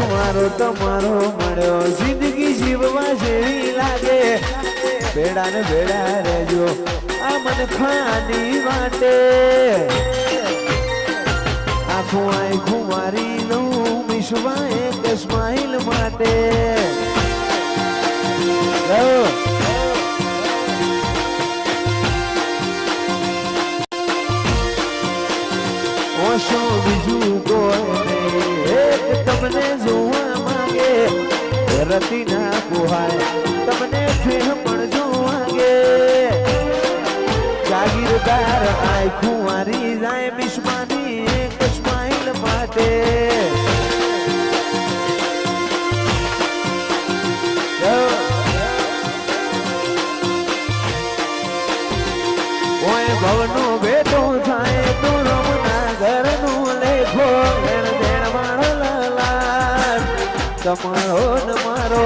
મારો તમારો મળ્યો જિંદગી જીવવા જેવી લાગે ભેડા ને ભેડા રહેજો આ મન ખાની માટે આખું મારી લઉં વિશ્વા એક સ્માઈલ માટે ઓશો બીજું કોઈ નહીં એક તમને જોવા માંગે રતી ના કુહાય તમને ફેર પણ જોવાગે જાગીરદાર આખું મારી જાય બિસ્માની એક સ્માઈલ માટે ઓય ભવનો બેટો થાય તો રમના ઘરનું લેખો લેણ દેણ મારો લાલ તમારો ન મારો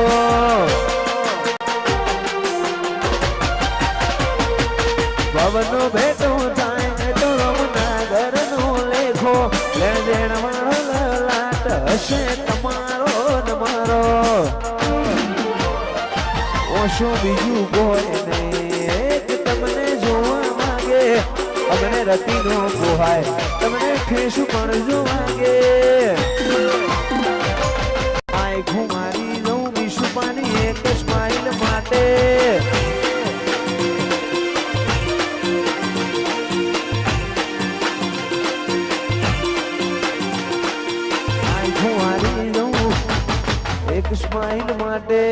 ભવનો બેટો થાય તો રમના ઘરનું લેખો લેણ દેણ મારો લાટ હશે તમારો ન મારો ઓછું બીજું કોઈ નહીં એક તમને જોવા માંગે અમને રતી નો પોહાય તમને ફેસ પણ જોવાગે આખું મારી લઉં વિશુપાની એક સ્માઈલ માટે આખું મારી લઉં એક સ્માઈલ માટે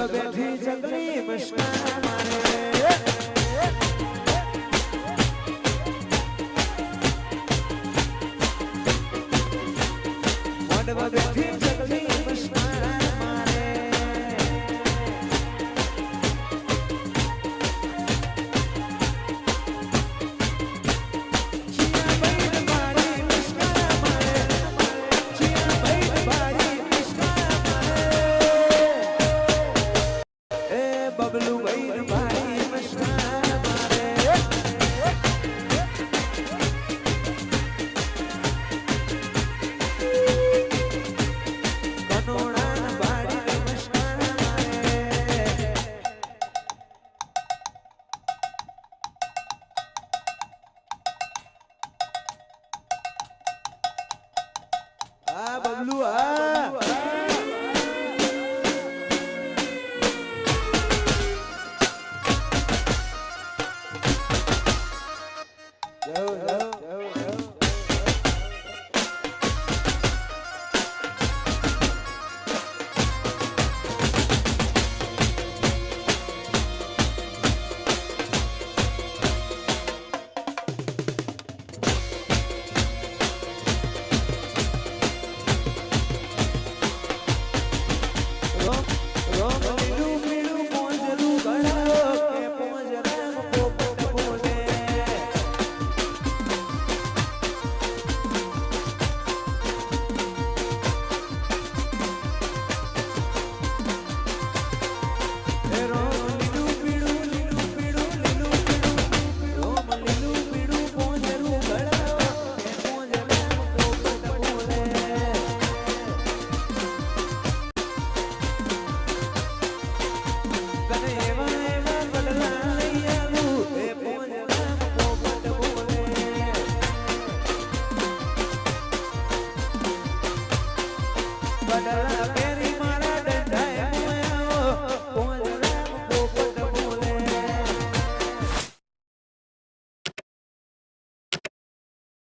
બેઠી જંગલી મસ્કા મારે માંડવા બેઠી જંગલી મસ્કા મારે બબલુ ભાઈ ભાઈ મસ્કા મારે કનોડા ભાઈ મસ્કા મારે આ બબલુ આ Oh